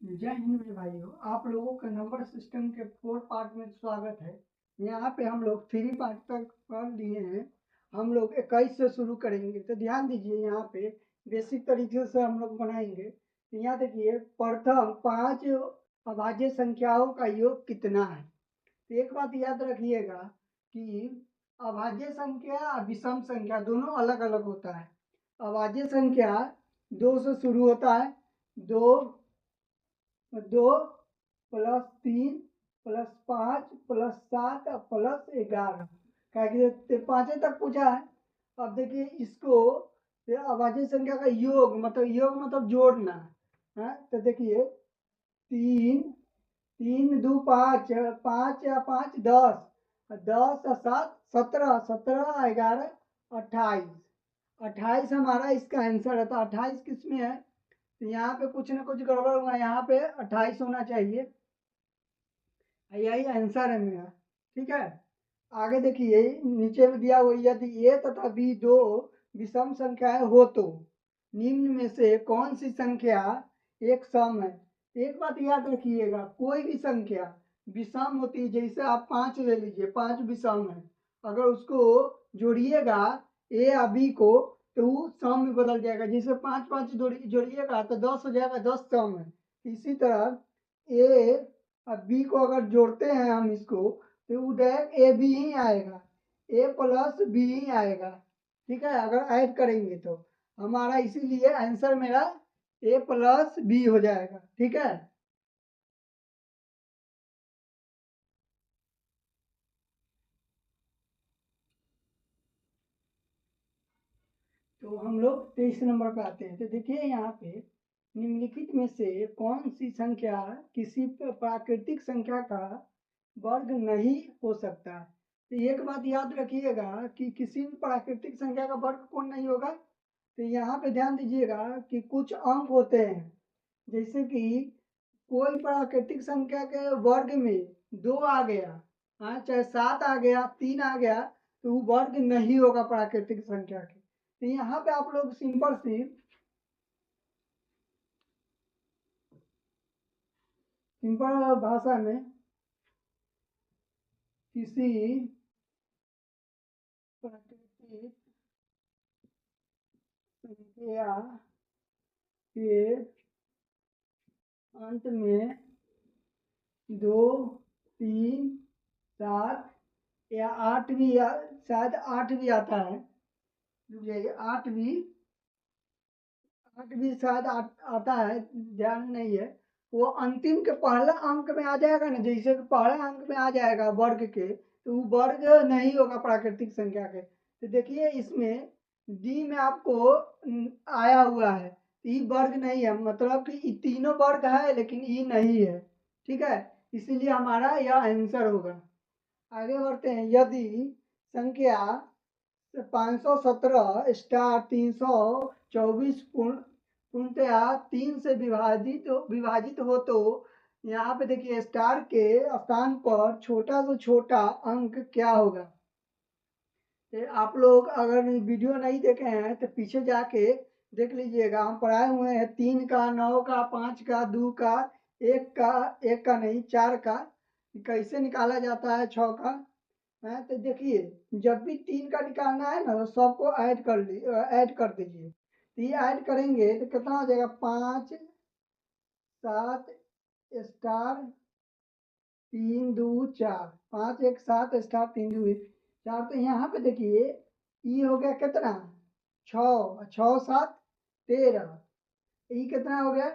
जय हिंद मेरे भाइयों, आप लोगों का नंबर सिस्टम के 4 पार्ट में स्वागत है। यहाँ पे हम लोग 3 पार्ट तक पढ़ लिए हैं। हम लोग 21 से शुरू करेंगे, तो ध्यान दीजिए। यहाँ पे बेसिक तरीके से हम लोग बनाएंगे। तो यहाँ देखिए, प्रथम 5 अभाज्य संख्याओं का योग कितना है। तो एक बात याद रखिएगा कि अभाज्य संख्या और विषम संख्या दोनों अलग अलग होता है। अभाज्य संख्या 2 से शुरू होता है। 2 प्लस 3 प्लस 5 प्लस 7 और प्लस 11, क्या पांचे तक पूछा है। अब देखिए इसको अभाज्य संख्या का योग मतलब जोड़ना है। तो देखिए 3 3 2 5 5 या 5 10 10 और 7 17 17 11 28 28 हमारा इसका आंसर है। तो 28 किस में है, तो यहाँ पे कुछ ना कुछ गड़बड़ हुआ। यहाँ पे 28 होना चाहिए, यही आंसर है मेरा। ठीक है, आगे देखिए नीचे में दिया हुआ, यदि ए तथा बी दो विषम संख्याएं हो तो निम्न में से कौन सी संख्या एक सम है। एक बात याद रखिएगा, कोई भी संख्या विषम होती है। जैसे आप 5 ले लीजिए, 5 विषम है। अगर उसको जोड़िएगा ए या बी को, तो वो सम में बदल जाएगा। जैसे 5 5 जोड़िएगा तो 10 हो जाएगा, 10 सम है। इसी तरह ए और बी को अगर जोड़ते हैं हम इसको, तो वो डायरेक्ट ए बी ही आएगा, ए प्लस बी ही आएगा। ठीक है, अगर ऐड करेंगे तो हमारा इसीलिए आंसर मेरा ए प्लस बी हो जाएगा। ठीक है, तो हम लोग 23 नंबर पे आते हैं। तो देखिए यहाँ पे निम्नलिखित में से कौन सी संख्या किसी प्राकृतिक संख्या का वर्ग नहीं हो सकता। तो एक बात याद रखिएगा कि किसी भी प्राकृतिक संख्या का वर्ग कौन नहीं होगा। तो यहाँ पे ध्यान दीजिएगा कि कुछ अंक होते हैं, जैसे कि कोई प्राकृतिक संख्या के वर्ग में 2 आ गया, हाँ, चाहे 7 आ गया, 3 आ गया, तो वो वर्ग नहीं होगा प्राकृतिक संख्या के। तो यहाँ पे आप लोग सिंपल भाषा में किसी प्राकृतिक संख्या के अंत में 2 3 7 या 8 भी शायद 8 भी आता है। रुकिए, 8 भी शायद आता है, ध्यान नहीं है। वो अंतिम के पहला अंक में आ जाएगा ना, जैसे कि पहला अंक में आ जाएगा वर्ग के, तो वो वर्ग नहीं होगा प्राकृतिक संख्या के। तो देखिए इसमें डी में आपको आया हुआ है, ई वर्ग नहीं है, मतलब कि ई तीनों वर्ग है लेकिन ई नहीं है। ठीक है, इसीलिए हमारा यह आंसर होगा। आगे बढ़ते हैं। यदि संख्या 517 स्टार 324 पूर्णतया 3 से विभाजित हो तो यहाँ पे देखिए स्टार के स्थान पर छोटा से छोटा अंक क्या होगा। तो आप लोग अगर वीडियो नहीं देखे हैं तो पीछे जाके देख लीजिएगा। हम पढ़ाए हुए हैं 3 का, 9 का, 5 का, 2 का, 1 का नहीं 4 का कैसे निकाला जाता है, 6 का है। तो देखिए जब भी 3 का निकालना है ना, तो सबको ऐड कर दीजिए। तो ये ऐड करेंगे तो कितना हो जाएगा, 5 7 स्टार 3 2 4, 5 1 7 स्टार 3 2 4। तो यहाँ पे देखिए ये हो गया कितना, 6 6 7 13। ये कितना हो गया,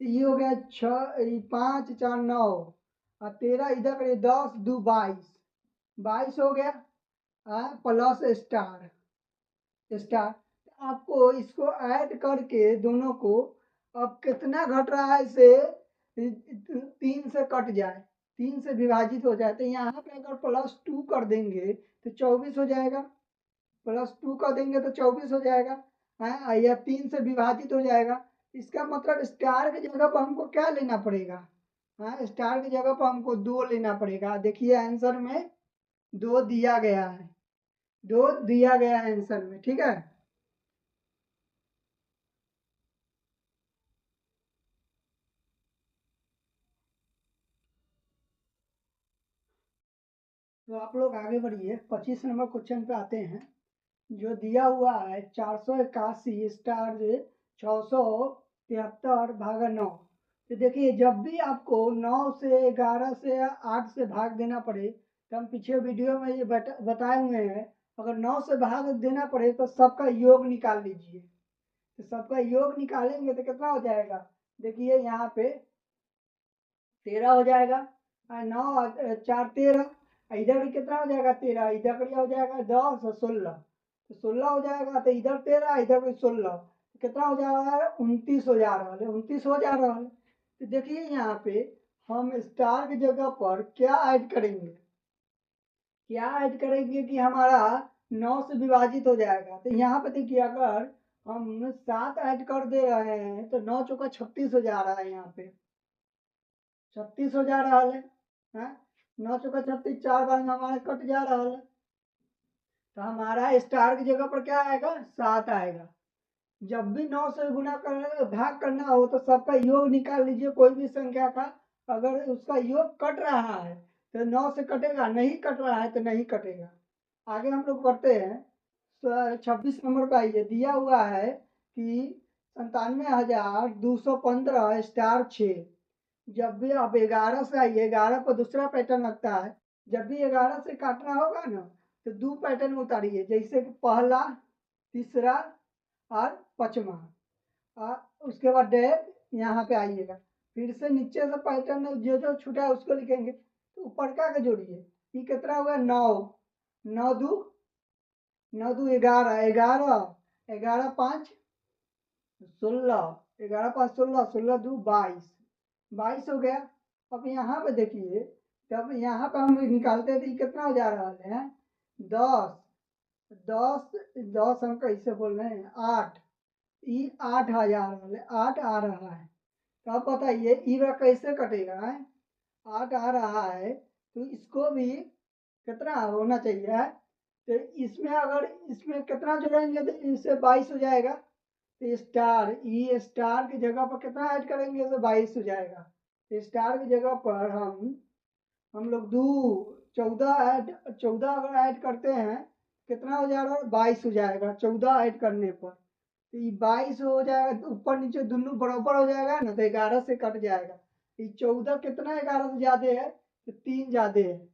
तो ये हो गया 6 5 4 9 और 13 इधर करिए, 10 2 22 22 हो गया। प्लस स्टार स्टार, आपको इसको ऐड करके दोनों को, अब कितना घट रहा है इसे, 3 से कट जाए, 3 से विभाजित हो जाए। तो यहाँ पे अगर +2 कर देंगे तो 24 हो जाएगा, +2 कर देंगे तो 24 हो जाएगा। है, या 3 से विभाजित हो जाएगा। इसका मतलब स्टार की जगह पर हमको क्या लेना पड़ेगा, हाँ, स्टार की जगह पर हमको 2 लेना पड़ेगा। देखिए आंसर में 2 दिया गया है, 2 दिया गया है आंसर में। ठीक है, तो आप लोग आगे बढ़िए, 25 नंबर क्वेश्चन पे आते हैं। जो दिया हुआ है 481 स्टार 673 भागा 9। तो देखिए, जब भी आपको 9 से 11 से या 8 से भाग देना पड़े, तो हम पीछे वीडियो में ये बताए हुए हैं, अगर 9 से भाग देना पड़े तो सबका योग निकाल लीजिए। तो सबका योग निकालेंगे तो कितना हो जाएगा, देखिए यहाँ पे 13 हो जाएगा, 9 4 13, इधर भी कितना हो जाएगा 13, इधर बढ़िया हो जाएगा 10 और 16, तो 16 हो जाएगा, तो इधर 13 इधर भी 16, तो कितना हो जा रहा है 29 हो जा रहा है, 29 हो जा रहा है। तो देखिए यहाँ पे हम स्टार की जगह पर क्या ऐड करेंगे, क्या ऐड करेंगे कि हमारा 9 से विभाजित हो जाएगा। तो यहाँ पे देखिए, अगर हम 7 ऐड कर दे रहे हैं तो 9 चौका 36 हो जा रहा है, यहाँ पे 36 हो जा रहा है। 9 चौका 36, 4 बार में हमारा कट जा रहा है, तो हमारा स्टार की जगह पर क्या आएगा 7 आएगा। जब भी 9 से गुना करना भाग करना हो तो सबका योग निकाल लीजिए, कोई भी संख्या का। अगर उसका योग कट रहा है तो 9 से कटेगा, नहीं कट रहा है तो नहीं कटेगा। आगे हम लोग बढ़ते हैं। 26 नंबर पे आइए, दिया हुआ है कि 97,215 स्टार 6। जब भी आप 11 से आइए, 11 पर दूसरा पैटर्न लगता है। जब भी 11 से काटना होगा ना, तो 2 पैटर्न उतारिए, जैसे कि पहला, तीसरा और पांचवा। उसके बाद डेट यहाँ पे आइएगा, फिर से नीचे से पैटर्न जो जो छूटा है उसको लिखेंगे, तो ऊपर का जोड़िए। ये कितना हुआ 9, 9 दू 9 दू 11, 11, 11 5 16, 11 5 16, 16 दू 22, 22 हो गया। अब यहाँ पे देखिए, जब यहाँ पे हम निकालते हैं तो ये कितना हो जा रहा है 10, 10 10 हम कैसे बोल रहे हैं 8, ये 8 आ जा रहा है, 8 आ रहा है। तो अब बताइए ये कैसे कटेगा है, 8 आ रहा है तो इसको भी कितना होना चाहिए, तो इसमें अगर इसमें कितना जोड़ेंगे तो इससे 22 हो जाएगा। तो स्टार, ई स्टार की जगह पर कितना ऐड करेंगे तो 22 हो जाएगा। तो स्टार की जगह पर हम लोग 2 14 अगर ऐड करते हैं, कितना हो जा रहा है 22 हो जाएगा 14 ऐड करने पर। तो ये 22 हो जाएगा, ऊपर नीचे दोनों बराबर हो जाएगा ना, तो 11 से कट जाएगा। ये 14 कितना 11 से ज्यादा है, तो 3 ज्यादा है,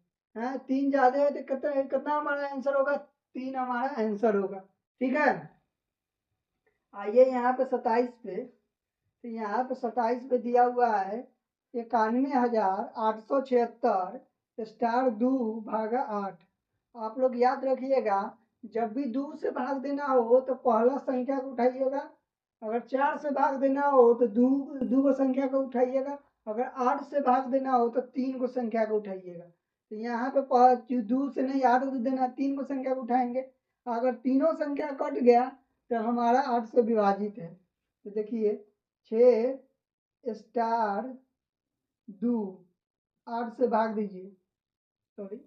3 ज्यादा है, तो कितना कितना हमारा आंसर होगा, 3 हमारा आंसर होगा। ठीक है, आइए यहाँ पे 27 पे। तो यहाँ पे 27 पे दिया हुआ है 91,876 स्टार 2 भागा 8। आप लोग याद रखिएगा, जब भी 2 से भाग देना हो तो पहला संख्या को उठाइएगा, अगर 4 से भाग देना हो तो दो को संख्या को उठाइएगा, अगर 8 से भाग देना हो तो 3 को संख्या को उठाइएगा। तो यहाँ पे 2 से नहीं 8 को देना, 3 को संख्या को उठाएंगे। अगर तीनों संख्या कट गया तो हमारा 8 से विभाजित है। तो देखिए 6 स्टार 2, 8 से भाग दीजिए, सॉरी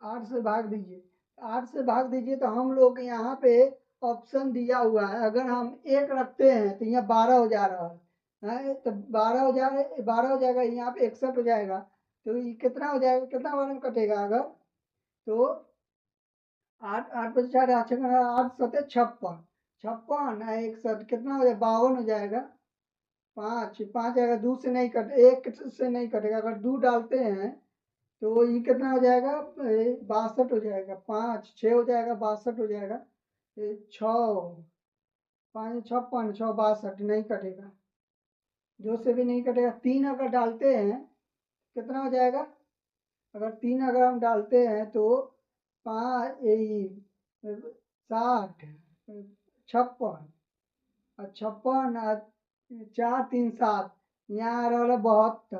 8 से भाग दीजिए, 8 से भाग दीजिए तो हम लोग यहाँ पे ऑप्शन दिया हुआ है, अगर हम 1 रखते हैं तो यहाँ 12 हो जा रहा है, तो 12 हो जा रहा है, 12 हो जाएगा, यहाँ पे 61 हो जाएगा। तो ये कितना हो जाएगा, कितना बार में कटेगा, अगर तो 8 8 बजे 4 8 8 7 56, 56 61 कितना हो जाएगा 52 हो जाएगा। 5 5 अगर 2 से नहीं कटे, 1 से नहीं कटेगा, अगर 2 डालते हैं तो ये कितना हो जाएगा 62 हो जाएगा, 5 6 हो जाएगा 62 हो जाएगा, 6 5 56 6 62 नहीं कटेगा, 2 से भी नहीं कटेगा। 3 अगर डालते हैं कितना हो जाएगा, अगर 3 अगर हम डालते हैं तो 5 60 56 और 56 4 3 7, यहाँ आ रहा है 72,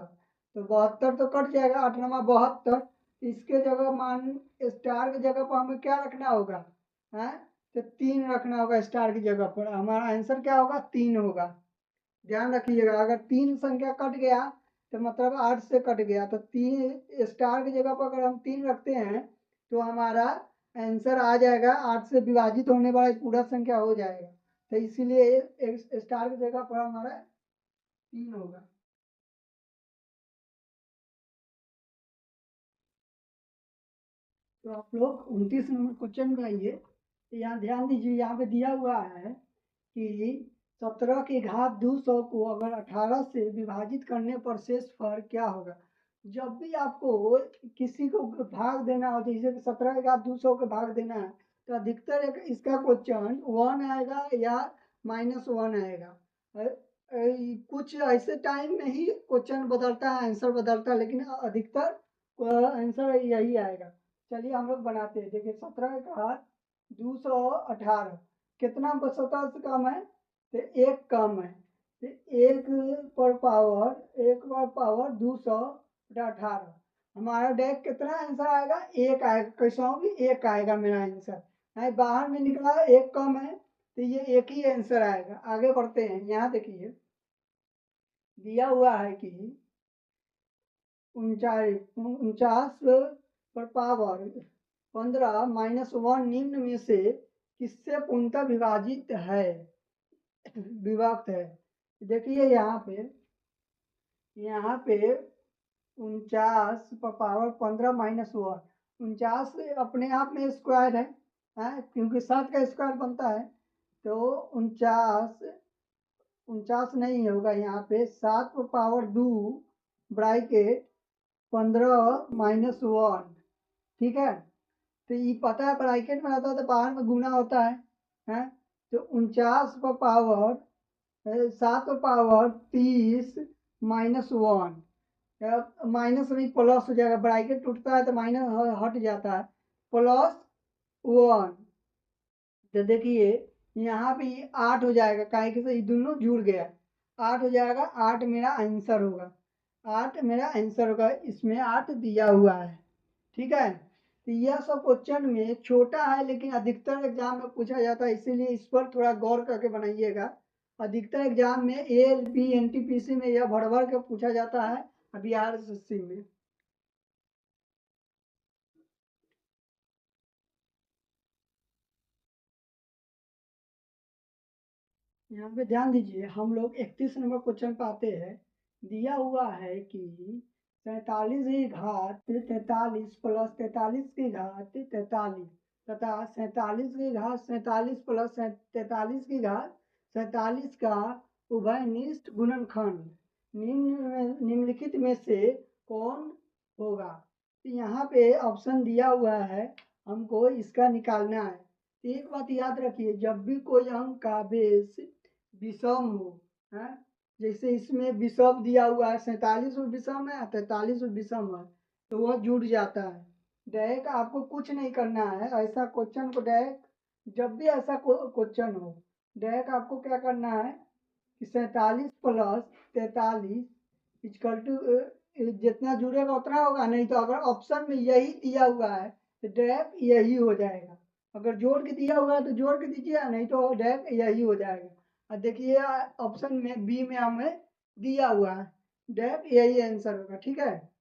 तो 72 तो कट जाएगा, 8 नमा 72। इसके जगह मान स्टार की जगह पर हमें क्या रखना होगा है, तो 3 रखना होगा स्टार की जगह पर, हमारा आंसर क्या होगा 3 होगा। ध्यान रखिएगा, अगर 3 संख्या कट गया तो मतलब 8 से कट गया, तो 3 स्टार की जगह पर अगर हम 3 रखते हैं तो हमारा आंसर आ जाएगा, 8 से विभाजित होने वाला पूरा संख्या हो जाएगा। तो इसीलिए एक स्टार की जगह पर हमारा 3 होगा। तो आप लोग 29 नंबर क्वेश्चन में आइए। तो यहाँ ध्यान दीजिए, यहाँ पे दिया हुआ है कि 17 की घात 200 को अगर 18 से विभाजित करने पर शेषफल क्या होगा। जब भी आपको किसी को भाग देना हो, जैसे 17 की घात 200 को भाग देना है, तो अधिकतर इसका क्वेश्चन 1 आएगा या -1 आएगा। कुछ ऐसे टाइम में ही क्वेश्चन बदलता है, आंसर बदलता है, लेकिन अधिकतर आंसर यही आएगा। चलिए हम लोग बनाते हैं। देखिए 17 का 218 कितना 17 से कम है, तो एक कम है, तो एक पर पावर 218। हमारा डेक कितना आंसर आएगा, एक आएगा। कैसा हो भी एक आएगा मेरा आंसर। नहीं, बाहर में निकला एक कम है, तो ये एक ही आंसर आएगा। आगे बढ़ते हैं। यहाँ देखिए दिया हुआ है कि 49 पर पावर 15 -1 निम्न में से किससे पूर्णतः विभक्त है। देखिए यहाँ पे 49 पर पावर 15 -1, 49 अपने आप में स्क्वायर है, क्योंकि 7 का स्क्वायर बनता है। तो 49 नहीं होगा, यहाँ पे 7 पर पावर 2 ब्रैकेट 15 -1। ठीक है, तो ये पता है ब्रैकेट में रहता है तो बाहर में गुना होता है। तो 49 पर पावर 7 पर पावर 30 -1, माइनस नहीं प्लस हो जाएगा, ब्रैकेट टूटता है तो माइनस हट जाता है, +1। तो देखिए यहाँ पे ये 8 हो जाएगा, काहे कि ये दोनों जुड़ गया, 8 हो जाएगा। 8 मेरा आंसर होगा, 8 मेरा आंसर होगा, इसमें 8 दिया हुआ है। ठीक है, तो यह सब क्वेश्चन में छोटा है, लेकिन अधिकतर एग्जाम में पूछा जाता है, इसीलिए इस पर थोड़ा गौर करके बनाइएगा। अधिकतर एग्जाम में ALP NTPC में यह भर भर के पूछा जाता है, बिहार SSC में। यहाँ पे ध्यान दीजिए, हम लोग 31 नंबर क्वेश्चन पे आते हैं। दिया हुआ है कि 47 की घात 43 प्लस 43 की घात 43 तथा 47 की घात 47 प्लस 43 की घात 47 का उभयनिष्ठ गुणनखंड निम्नलिखित में से कौन होगा। तो यहाँ पे ऑप्शन दिया हुआ है, हमको इसका निकालना है। एक बात याद रखिए, जब भी कोई अंक का बेस विषम हो, है, जैसे इसमें विषम दिया हुआ है, 47 में विषम है, 43 में विषम है, तो वह जुड़ जाता है। डायरेक्ट आपको कुछ नहीं करना है, ऐसा क्वेश्चन को डायरेक्ट जब भी ऐसा क्वेश्चन हो, डायरेक्ट आपको क्या करना है कि 47 प्लस 43 इक्वल टू जितना जुड़ेगा उतना होगा। नहीं तो अगर ऑप्शन में यही दिया हुआ है तो डायरेक्ट यही हो जाएगा। अगर जोड़ के दिया हुआ है तो जोड़ के दीजिए, नहीं तो डायरेक्ट यही हो जाएगा। और देखिए ऑप्शन में बी में हमें दिया हुआ है, डायरेक्ट यही आंसर होगा। ठीक है।